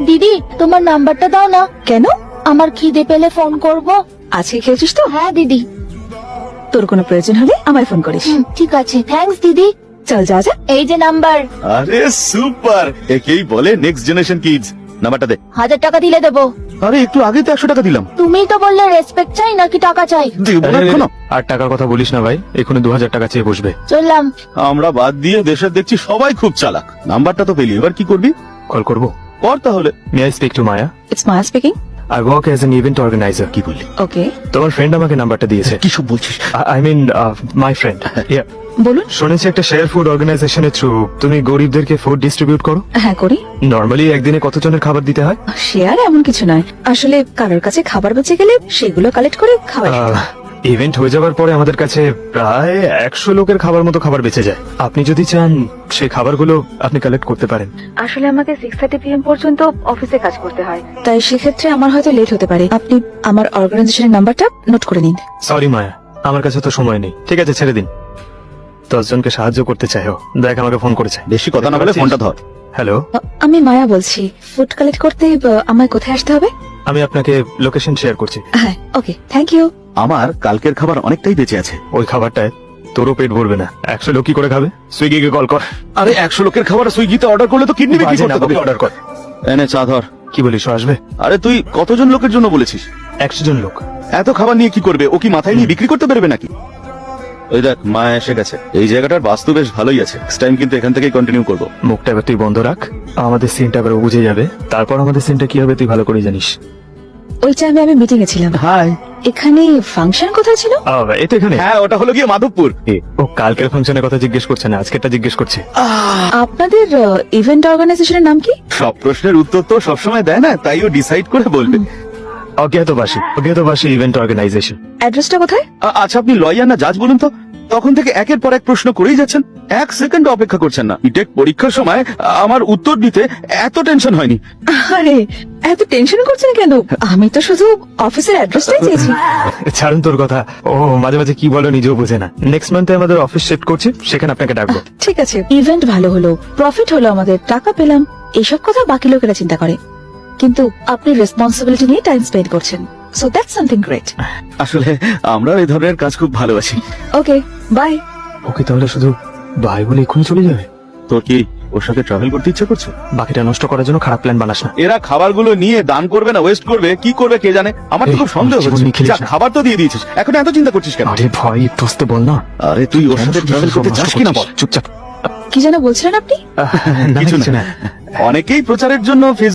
দিদি তোমার নাম্বারটা দাও না। কেন? আমার খিদে পেলে ফোন করব। আজকে খেয়েছিস তো? হ্যাঁ দিদি। তোর কোনো প্রয়োজন হলে আমায় ফোন করিস। ঠিক আছে, থ্যাঙ্কস দিদি। চল যা যা। এই যে নাম্বার। আরে সুপার, একেই বলে নেক্সট জেনারেশন কিডস। নাম্বারটা দে। 1000 টাকা দিলে দেবো। আরে একটু আগে তো 100 টাকা দিলাম। তুমিই তো বললে রেসপেক্ট চাই নাকি টাকা চাই। দেবো না এখনো? আর টাকার কথা বলিস না ভাই, এখানে 2000 টাকা চেয়ে বসবে। চললাম। আমরা বাদ দিয়ে দেশের দেখছি সবাই খুব চালাক। নাম্বারটা তো পেলি, এবার কি করবি? কল করবো। কর তাহলে। May I speak to Maya? It's Maya speaking. I work as an event organiser. কি বললি? ওকে, তোমার ফ্রেন্ড আমাকে নাম্বারটা দিয়েছে। কি সব বলছিস? I mean my friend. বলুন। শুনেছি একটা শেয়ার ফুড অর্গানাইজেশনের থ্রু তুমি গরিবদেরকে ফুড ডিস্ট্রিবিউট করো। হ্যাঁ করি। নরমালি একদিনে কতজনের খাবার দিতে হয়? শেয়ার এমন কিছু নয়, আসলে কারোর কাছে খাবার বেঁচে গেলে সেগুলো কালেক্ট করে খাওয়াই। ইভেন্ট হয়ে যাওয়ার পরে আমাদের কাছে প্রায় 100 লোকের খাবার মতো খাবার বেঁচে যায়। আপনি যদি চান সেই খাবারগুলো আপনি কালেক্ট করতে পারেন। আসলে আমাকে 6:30 PM পর্যন্ত অফিসে কাজ করতে হয়, তাই সেক্ষেত্রে আমার হয়তো লেট হতে পারে। আপনি আমার অর্গানাইজেশনের নাম্বারটা নোট করে নিন। সরি মায়া, আমার কাছে তো সময় নেই। ঠিক আছে, ছেড়ে দিন। 10 জনকে সাহায্য করতে চাইও। দেখ আমাকে ফোন করেছে। বেশি কথা না বলে ফোনটা ধর। হ্যালো, আমি মায়া বলছি। ফুড কালেক্ট করতে আমায় কোথায় আসতে হবে? আমি আপনাকে লোকেশন শেয়ার করছি। হ্যাঁ, ওকে, থ্যাংক ইউ। আমার কালকের খাবার অনেকটাই বেঁচে আছে। ওই খাবারটায় তোরও পেট ভরবে না। 100 লোক কি করে খাবে? সুইগিকে কল কর। আরে 100 লোকের খাবার সুইগিতে অর্ডার করলে তো কিডনি বিক্রি বাজে না, করতে হবে। অর্ডার কর। এনে চা ধর। কি বলিস, ও আসবে? আরে তুই কতজন লোকের জন্য বলেছিস? 100 জন লোক। এত খাবার নিয়ে কি করবে? ও কি মাথায় নিয়ে বিক্রি করতে পারবে নাকি? ওই দেখ, মা এসে গেছে। এই জায়গাটার বাস্তু বেশ ভালোই আছে। নেক্সট টাইম কিন্তু এখান থেকেই কন্টিনিউ করবো। মুখটা এবার তুই বন্ধ রাখ। আমাদের সিনটা এবার ও বুঝে যাবে। তারপর আমাদের সিনটা কি হবে তুই ভালো করে জানিস। ওই টাইমে আমি মিটিং এ ছিলাম। হাই। এখানে ফাংশন কোথায় ছিল? এই তো এখানে। হ্যাঁ, ওটা হলো গিয়ে মাধবপুর। ও কালকের ফাংশনের কথা জিজ্ঞেস করছে না, আজকেরটা জিজ্ঞেস করছে। আপনাদের ইভেন্ট অর্গানাইজেশনের নাম কি? সব প্রশ্নের উত্তর তো সবসময় দেয় না, তাই ও ডিসাইড করে বলবে। অজ্ঞাতবাসী ইভেন্ট অর্গানাইজেশন। অ্যাড্রেসটা কোথায়? আচ্ছা, আপনি লয়ার না জাজ বলুন তো? তখন থেকে একের পর এক প্রশ্ন করেই যাচ্ছেন, 1 সেকেন্ড অপেক্ষা করছেন না। ইটেক পরীক্ষার সময় আমার উত্তর দিতে এত টেনশন হয়নি। আরে এত টেনশন করছেন কেন? আমি তো শুধু অফিসের অ্যাড্রেসটাই চেয়েছি। ছাড়ুন তোর কথা। ও মাঝে মাঝে কি বলো নিজেও বোঝে না। নেক্সট মান্থে আমাদের অফিস শিফট করছি, সেখানে আপনাকে ডাকবো। ঠিক আছে, ইভেন্ট ভালো হলো, প্রফিট হলো, আমাদের টাকা পেলাম, এসব কথা বাকি লোকেরা চিন্তা করে, কিন্তু আপনি রেসপন্সিবিলিটি নিয়ে টাইম স্পেন্ড করছেন, সো দ্যাটস সামথিং গ্রেট। আসলে আমরা এই ধরনের কাজ খুব ভালোবাসি। ওকে, বাই। ওকে, তাহলে শুধু ভাই বলে এক্ষুনি চলে যাবে? তোর কি ওর সাথে ট্রাভেল করতে ইচ্ছে করছে? বাকিটা নষ্ট করার জন্য খারাপ প্ল্যান বানাস না। এরা খাবারগুলো নিয়ে দান করবে না ওয়েস্ট করবে, কি করবে কে জানে। আমার তো খুব সন্দেহ জীবন হচ্ছে। নিয়ে খেলিস যা, না। খাবার তো দিয়ে দিয়েছিস, এখন এত চিন্তা করছিস কেন? আরে ভাই, একটু আসতে বল না। আরে তুই ওর সাথে ট্রাভেল করতে চাস কিনা বল। চুপচাপ। কি যেন বলছিলেন আপনি? না, কিছু কিছু না। না। অনেকেই প্রচারের জন্য